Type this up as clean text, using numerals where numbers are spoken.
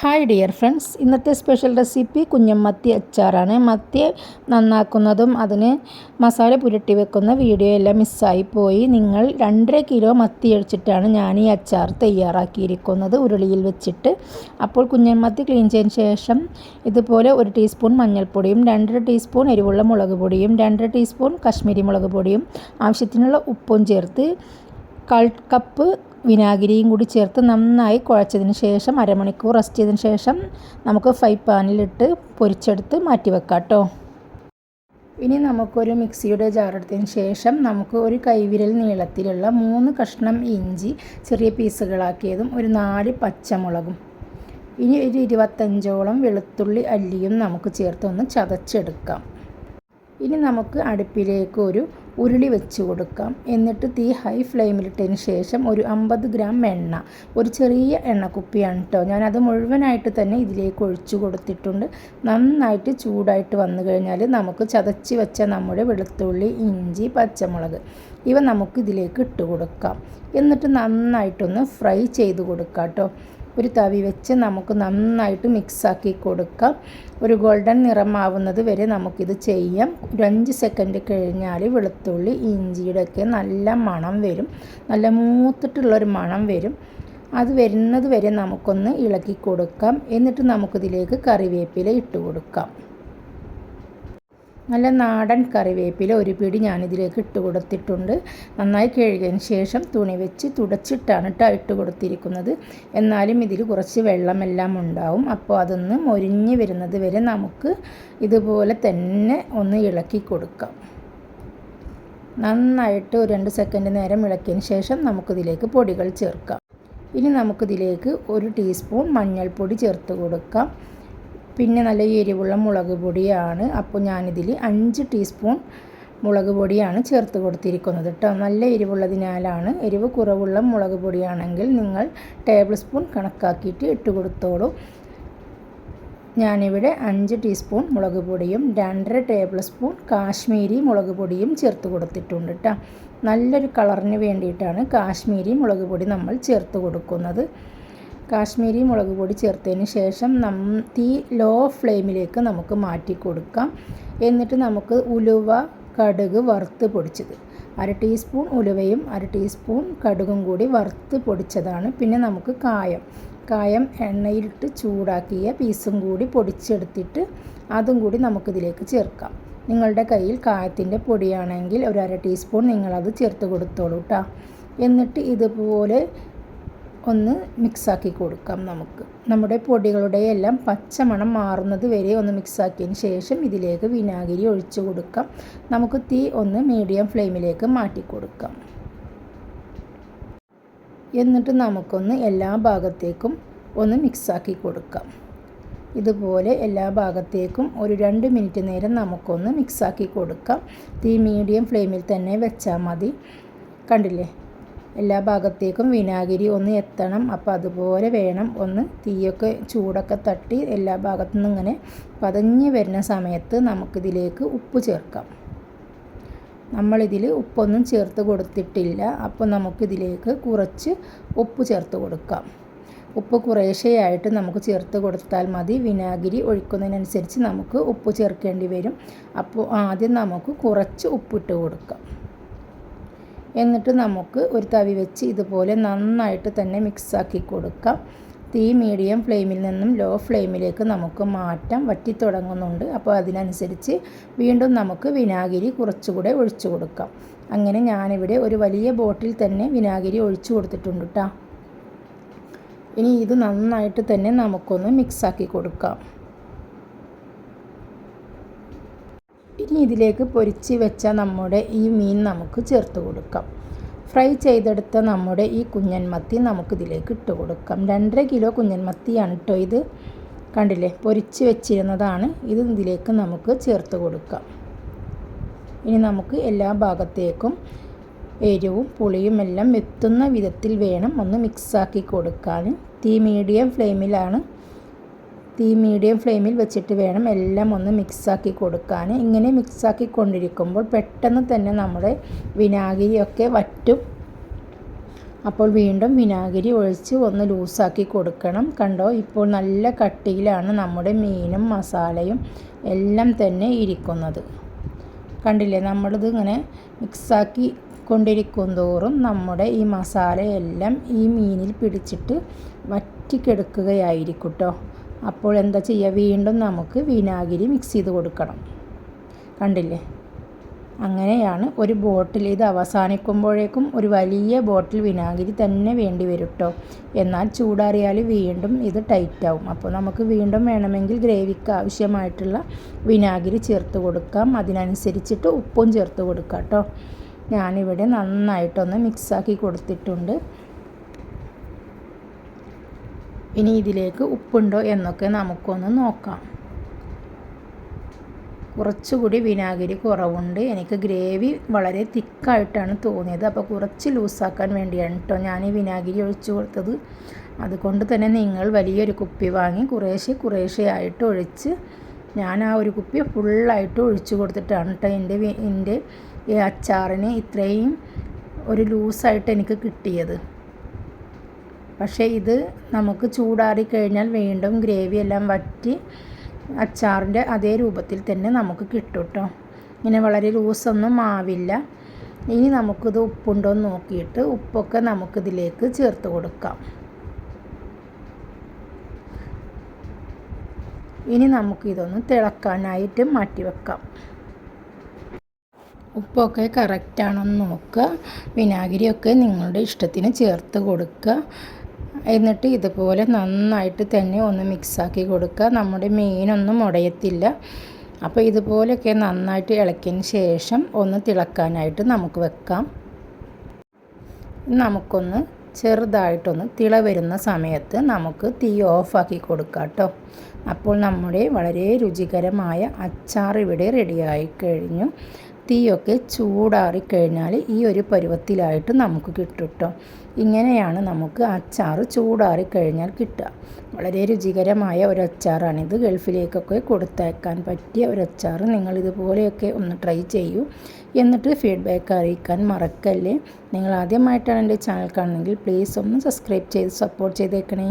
Hi dear friends, ഇന്നത്തെ special recipe കുഞ്ഞമത്തി അച്ചാറാണ്. മത്തി നന്നാക്കുന്നതും അതിന് മസാല പുരട്ടി വെക്കുന്ന വീഡിയോ എല്ലാം മിസ്സായി പോയി. നിങ്ങൾ 2.5 കിലോ മത്തി ഒഴിച്ചിട്ടാണ് ഞാൻ ഈ അച്ചാർ തയ്യാറാക്കിയിരിക്കുന്നത് ഉരുളിയിൽ വെച്ചിട്ട്. അപ്പോൾ കുഞ്ഞമത്തി ക്ലീൻ ചെയ്തതിന് ശേഷം ഇതുപോലെ 1 ടീസ്പൂൺ മഞ്ഞൾപ്പൊടിയും 2.5 ടീസ്പൂൺ എരിവുള്ള മുളക് പൊടിയും 2.5 ടീസ്പൂൺ കശ്മീരി മുളക് പൊടിയും ആവശ്യത്തിനുള്ള ഉപ്പും ചേർത്ത് 1/4 കപ്പ് വിനാഗിരിയും കൂടി ചേർത്ത് നന്നായി കുഴച്ചതിന് ശേഷം അരമണിക്കൂർ റെസ്റ്റ് ചെയ്തതിന് ശേഷം നമുക്ക് ഫ്രൈ പാനിലിട്ട് പൊരിച്ചെടുത്ത് മാറ്റി വെക്കാം കേട്ടോ. ഇനി നമുക്കൊരു മിക്സിയുടെ ജാറെടുത്തതിന് ശേഷം നമുക്ക് ഒരു കൈവിരൽ നീളത്തിലുള്ള 3 കഷ്ണം ഇഞ്ചി ചെറിയ പീസുകളാക്കിയതും ഒരു 4 പച്ചമുളകും ഇനി ഒരു 25ഓളം വെളുത്തുള്ളി അല്ലിയും നമുക്ക് ചേർത്ത് ഒന്ന് ചതച്ചെടുക്കാം. ഇനി നമുക്ക് അടുപ്പിലേക്ക് ഒരു ഉരുളി വെച്ച് കൊടുക്കാം. എന്നിട്ട് തീ ഹൈ ഫ്ലെയിമിലിട്ടതിന് ശേഷം ഒരു 50 ഗ്രാം എണ്ണ, ഒരു ചെറിയ എണ്ണക്കുപ്പിയാണ് കേട്ടോ, ഞാനത് മുഴുവനായിട്ട് തന്നെ ഇതിലേക്ക് ഒഴിച്ചു കൊടുത്തിട്ടുണ്ട്. നന്നായിട്ട് ചൂടായിട്ട് വന്നു കഴിഞ്ഞാൽ നമുക്ക് ചതച്ച് വെച്ച നമ്മുടെ വെളുത്തുള്ളി, ഇഞ്ചി, പച്ചമുളക് ഇവ നമുക്ക് ഇതിലേക്ക് ഇട്ട് കൊടുക്കാം. എന്നിട്ട് നന്നായിട്ടൊന്ന് ഫ്രൈ ചെയ്ത് കൊടുക്കാം കേട്ടോ. ഒരു തവി വെച്ച് നമുക്ക് നന്നായിട്ട് മിക്സാക്കി കൊടുക്കാം. ഒരു ഗോൾഡൻ നിറമാവുന്നത് വരെ നമുക്കിത് ചെയ്യാം. ഒരു 5 സെക്കൻഡ് കഴിഞ്ഞാൽ വെളുത്തുള്ളി ഇഞ്ചിയുടെയൊക്കെ നല്ല മണം വരും, നല്ല മൂത്തിട്ടുള്ളൊരു മണം വരും. അത് വരുന്നത് വരെ നമുക്കൊന്ന് ഇളക്കി കൊടുക്കാം. എന്നിട്ട് നമുക്കിതിലേക്ക് കറിവേപ്പില ഇട്ട് കൊടുക്കാം. നല്ല നാടൻ കറിവേപ്പില ഒരു പിടി ഞാനിതിലേക്ക് ഇട്ട് കൊടുത്തിട്ടുണ്ട്. നന്നായി കഴുകിയതിന് ശേഷം തുണി വെച്ച് തുടച്ചിട്ടാണ് ഇട്ട് കൊടുത്തിരിക്കുന്നത്. എന്നാലും ഇതിൽ കുറച്ച് വെള്ളമെല്ലാം ഉണ്ടാവും. അപ്പോൾ അതൊന്ന് മൊരിഞ്ഞ് വരുന്നത് വരെ നമുക്ക് ഇതുപോലെ തന്നെ ഒന്ന് ഇളക്കി കൊടുക്കാം. നന്നായിട്ട് ഒരു 2 സെക്കൻഡ് നേരം ഇളക്കിയതിന് ശേഷം നമുക്കിതിലേക്ക് പൊടികൾ ചേർക്കാം. ഇനി നമുക്കിതിലേക്ക് 1 ടീസ്പൂൺ മഞ്ഞൾപ്പൊടി ചേർത്ത് കൊടുക്കാം. പിന്നെ നല്ല എരിവുള്ള മുളക് പൊടിയാണ്. അപ്പോൾ ഞാനിതിൽ 5 ടീസ്പൂൺ മുളക് പൊടിയാണ് ചേർത്ത് കൊടുത്തിരിക്കുന്നത് കേട്ടോ. നല്ല എരിവുള്ളതിനാലാണ്. എരിവ് കുറവുള്ള മുളക് പൊടിയാണെങ്കിൽ നിങ്ങൾ ടേബിൾ സ്പൂൺ കണക്കാക്കിയിട്ട് ഇട്ട് കൊടുത്തോളൂ. ഞാനിവിടെ 5 ടീസ്പൂൺ മുളക് പൊടിയും 2.5 ടേബിൾ സ്പൂൺ കാശ്മീരി മുളക് പൊടിയും ചേർത്ത് കൊടുത്തിട്ടുണ്ട് കേട്ടോ. നല്ലൊരു കളറിന് വേണ്ടിയിട്ടാണ് കാശ്മീരി മുളക് പൊടി നമ്മൾ ചേർത്ത് കൊടുക്കുന്നത്. കാശ്മീരി മുളക് പൊടി ചേർത്തതിന് ശേഷം തീ ലോ ഫ്ലെയിമിലേക്ക് നമുക്ക് മാറ്റി കൊടുക്കാം. എന്നിട്ട് നമുക്ക് ഉലുവ, കടുക് വറുത്ത് പൊടിച്ചത് 1/2 ടീസ്പൂൺ ഉലുവയും 1/2 ടീസ്പൂൺ കടുകും കൂടി വറുത്ത് പൊടിച്ചതാണ്. പിന്നെ നമുക്ക് കായം എണ്ണയിലിട്ട് ചൂടാക്കിയ പീസും കൂടി പൊടിച്ചെടുത്തിട്ട് അതും കൂടി നമുക്കിതിലേക്ക് ചേർക്കാം. നിങ്ങളുടെ കയ്യിൽ കായത്തിൻ്റെ പൊടിയാണെങ്കിൽ ഒരു 1/2 ടീസ്പൂൺ നിങ്ങളത് ചേർത്ത് കൊടുത്തോളൂ കേട്ടോ. എന്നിട്ട് ഇതുപോലെ ഒന്ന് മിക്സാക്കി കൊടുക്കാം. നമ്മുടെ പൊടികളുടെ എല്ലാം പച്ചമണം മാറുന്നത് വരെ ഒന്ന് മിക്സാക്കിയതിന് ശേഷം ഇതിലേക്ക് വിനാഗിരി ഒഴിച്ചു കൊടുക്കാം. നമുക്ക് തീ ഒന്ന് മീഡിയം ഫ്ലെയിമിലേക്ക് മാറ്റി കൊടുക്കാം. എന്നിട്ട് നമുക്കൊന്ന് എല്ലാ ഭാഗത്തേക്കും ഒന്ന് മിക്സാക്കി കൊടുക്കാം. ഇതുപോലെ എല്ലാ ഭാഗത്തേക്കും ഒരു 2 മിനിറ്റ് നേരം നമുക്കൊന്ന് മിക്സാക്കി കൊടുക്കാം. തീ മീഡിയം ഫ്ലെയിമിൽ തന്നെ വെച്ചാൽ മതി. കണ്ടില്ലേ, എല്ലാ ഭാഗത്തേക്കും വിനാഗിരി ഒന്ന് എത്തണം. അപ്പോൾ അതുപോലെ വേണം. ഒന്ന് തീയൊക്കെ ചൂടൊക്കെ തട്ടി എല്ലാ ഭാഗത്തു നിന്നും ഇങ്ങനെ പതഞ്ഞ് വരുന്ന സമയത്ത് നമുക്കിതിലേക്ക് ഉപ്പ് ചേർക്കാം. നമ്മളിതിൽ ഉപ്പൊന്നും ചേർത്ത് കൊടുത്തിട്ടില്ല. അപ്പോൾ നമുക്കിതിലേക്ക് കുറച്ച് ഉപ്പ് ചേർത്ത് കൊടുക്കാം. ഉപ്പ് കുറേശ്ശെയായിട്ട് നമുക്ക് ചേർത്ത് കൊടുത്താൽ മതി. വിനാഗിരി ഒഴിക്കുന്നതിനനുസരിച്ച് നമുക്ക് ഉപ്പ് ചേർക്കേണ്ടി വരും. അപ്പോൾ ആദ്യം നമുക്ക് കുറച്ച് ഉപ്പിട്ട് കൊടുക്കാം. എന്നിട്ട് നമുക്ക് ഒരു തവി വെച്ച് ഇതുപോലെ നന്നായിട്ട് തന്നെ മിക്സാക്കി കൊടുക്കാം. തീ മീഡിയം ഫ്ലെയിമിൽ നിന്നും ലോ ഫ്ലെയിമിലേക്ക് നമുക്ക് മാറ്റാം. വറ്റി തുടങ്ങുന്നുണ്ട്. അപ്പോൾ അതിനനുസരിച്ച് വീണ്ടും നമുക്ക് വിനാഗിരി കുറച്ചുകൂടെ ഒഴിച്ചു കൊടുക്കാം. അങ്ങനെ ഞാനിവിടെ ഒരു വലിയ ബോട്ടിൽ തന്നെ വിനാഗിരി ഒഴിച്ചു കൊടുത്തിട്ടുണ്ട് കേട്ടോ. ഇനി ഇത് നന്നായിട്ട് തന്നെ നമുക്കൊന്ന് മിക്സാക്കി കൊടുക്കാം. ഇനി ഇതിലേക്ക് പൊരിച്ച് വെച്ച നമ്മുടെ ഈ മീൻ നമുക്ക് ചേർത്ത് കൊടുക്കാം. ഫ്രൈ ചെയ്തെടുത്ത നമ്മുടെ ഈ കുഞ്ഞൻ മത്തി നമുക്കിതിലേക്ക് ഇട്ട് കൊടുക്കാം. 2.5 കിലോ കുഞ്ഞൻ മത്തിയാണ് കേട്ടോ ഇത്. കണ്ടില്ലേ, പൊരിച്ച് വെച്ചിരുന്നതാണ്. ഇത് ഇതിലേക്ക് നമുക്ക് ചേർത്ത് കൊടുക്കാം. ഇനി നമുക്ക് എല്ലാ ഭാഗത്തേക്കും എരിവും പുളിയും എല്ലാം എത്തുന്ന വിധത്തിൽ വേണം ഒന്ന് മിക്സാക്കി കൊടുക്കാൻ. തീ മീഡിയം ഫ്ലെയിമിൽ വെച്ചിട്ട് വേണം എല്ലാം ഒന്ന് മിക്സാക്കി കൊടുക്കാൻ. ഇങ്ങനെ മിക്സാക്കി കൊണ്ടിരിക്കുമ്പോൾ പെട്ടെന്ന് തന്നെ നമ്മുടെ വിനാഗിരിയൊക്കെ വറ്റും. അപ്പോൾ വീണ്ടും വിനാഗിരി ഒഴിച്ച് ഒന്ന് ലൂസാക്കി കൊടുക്കണം. കണ്ടോ, ഇപ്പോൾ നല്ല കട്ടിയിലാണ് നമ്മുടെ മീനും മസാലയും എല്ലാം തന്നെ ഇരിക്കുന്നത്. കണ്ടില്ലേ, നമ്മളിത് ഇങ്ങനെ മിക്സാക്കി കൊണ്ടിരിക്കും തോറും നമ്മുടെ ഈ മസാലയെല്ലാം ഈ മീനിൽ പിടിച്ചിട്ട് വറ്റിക്കെടുക്കുകയായിരിക്കും കേട്ടോ. അപ്പോൾ എന്താ ചെയ്യുക, വീണ്ടും നമുക്ക് വിനാഗിരി മിക്സ് ചെയ്ത് കൊടുക്കണം. കണ്ടില്ലേ, അങ്ങനെയാണ് ഒരു ബോട്ടിൽ ഇത് അവസാനിക്കുമ്പോഴേക്കും ഒരു വലിയ ബോട്ടിൽ വിനാഗിരി തന്നെ വേണ്ടി വരും കേട്ടോ. എന്നാൽ ചൂടാറിയാൽ വീണ്ടും ഇത് ടൈറ്റാവും. അപ്പോൾ നമുക്ക് വീണ്ടും വേണമെങ്കിൽ ഗ്രേവിക്ക് ആവശ്യമായിട്ടുള്ള വിനാഗിരി ചേർത്ത് കൊടുക്കാം. അതിനനുസരിച്ചിട്ട് ഉപ്പും ചേർത്ത് കൊടുക്കാം കേട്ടോ. ഞാനിവിടെ നന്നായിട്ടൊന്ന് മിക്സാക്കി കൊടുത്തിട്ടുണ്ട്. ഇനി ഇതിലേക്ക് ഉപ്പുണ്ടോ എന്നൊക്കെ നമുക്കൊന്ന് നോക്കാം. കുറച്ചുകൂടി വിനാഗിരി കുറവുണ്ട്. എനിക്ക് ഗ്രേവി വളരെ തിക്കായിട്ടാണ് തോന്നിയത്. അപ്പോൾ കുറച്ച് ലൂസാക്കാൻ വേണ്ടിയാണ് കേട്ടോ ഞാൻ ഈ വിനാഗിരി ഒഴിച്ചു കൊടുത്തത്. അതുകൊണ്ട് തന്നെ നിങ്ങൾ വലിയൊരു കുപ്പി വാങ്ങി കുറേശ്ശെ ആയിട്ട് ഒഴിച്ച്, ഞാൻ ആ ഒരു കുപ്പി ഫുള്ളായിട്ട് ഒഴിച്ചു കൊടുത്തിട്ടാണ് കേട്ടോ എൻ്റെ ഈ അച്ചാറിന് ഇത്രയും ഒരു ലൂസായിട്ട് എനിക്ക് കിട്ടിയത്. പക്ഷേ ഇത് നമുക്ക് ചൂടാറിക്കഴിഞ്ഞാൽ വീണ്ടും ഗ്രേവി എല്ലാം വറ്റി അച്ചാറിൻ്റെ അതേ രൂപത്തിൽ തന്നെ നമുക്ക് കിട്ടും കേട്ടോ. ഇങ്ങനെ വളരെ ലൂസൊന്നും ആവില്ല. ഇനി നമുക്കിത് ഉപ്പുണ്ടോ എന്ന് നോക്കിയിട്ട് ഉപ്പൊക്കെ നമുക്കിതിലേക്ക് ചേർത്ത് കൊടുക്കാം. ഇനി നമുക്കിതൊന്ന് തിളക്കാനായിട്ട് മാറ്റി വെക്കാം. ഉപ്പൊക്കെ കറക്റ്റാണെന്ന് നോക്കുക. വിനാഗിരിയൊക്കെ നിങ്ങളുടെ ഇഷ്ടത്തിന് ചേർത്ത് കൊടുക്കുക. എന്നിട്ട് ഇതുപോലെ നന്നായിട്ട് തന്നെ ഒന്ന് മിക്സാക്കി കൊടുക്കുക. നമ്മുടെ മീനൊന്നും ഉടയത്തില്ല. അപ്പോൾ ഇതുപോലെയൊക്കെ നന്നായിട്ട് ഇളക്കിയതിന് ശേഷം ഒന്ന് തിളക്കാനായിട്ട് നമുക്ക് വെക്കാം. നമുക്കൊന്ന് ചെറുതായിട്ടൊന്ന് തിള വരുന്ന സമയത്ത് നമുക്ക് തീ ഓഫാക്കി കൊടുക്കാം കേട്ടോ. അപ്പോൾ നമ്മുടെ വളരെ രുചികരമായ അച്ചാർ ഇവിടെ റെഡിയായി കഴിഞ്ഞു. തീയൊക്കെ ചൂടാറിക്കഴിഞ്ഞാൽ ഈ ഒരു പരുവത്തിലായിട്ട് നമുക്ക് കിട്ടും കേട്ടോ. ഇങ്ങനെയാണ് നമുക്ക് അച്ചാർ ചൂടാറിക്കഴിഞ്ഞാൽ കിട്ടുക. വളരെ രുചികരമായ ഒരു അച്ചാറാണിത്. ഗൾഫിലേക്കൊക്കെ കൊടുത്തയക്കാൻ പറ്റിയ ഒരു അച്ചാർ. നിങ്ങളിതുപോലെയൊക്കെ ഒന്ന് ട്രൈ ചെയ്യൂ. എന്നിട്ട് ഫീഡ്ബാക്ക് അറിയിക്കാൻ മറക്കല്ലേ. നിങ്ങൾ ആദ്യമായിട്ടാണ് എൻ്റെ ചാനൽ കാണുന്നതെങ്കിൽ പ്ലീസ് ഒന്ന് സബ്സ്ക്രൈബ് ചെയ്ത് സപ്പോർട്ട് ചെയ്തേക്കണേ.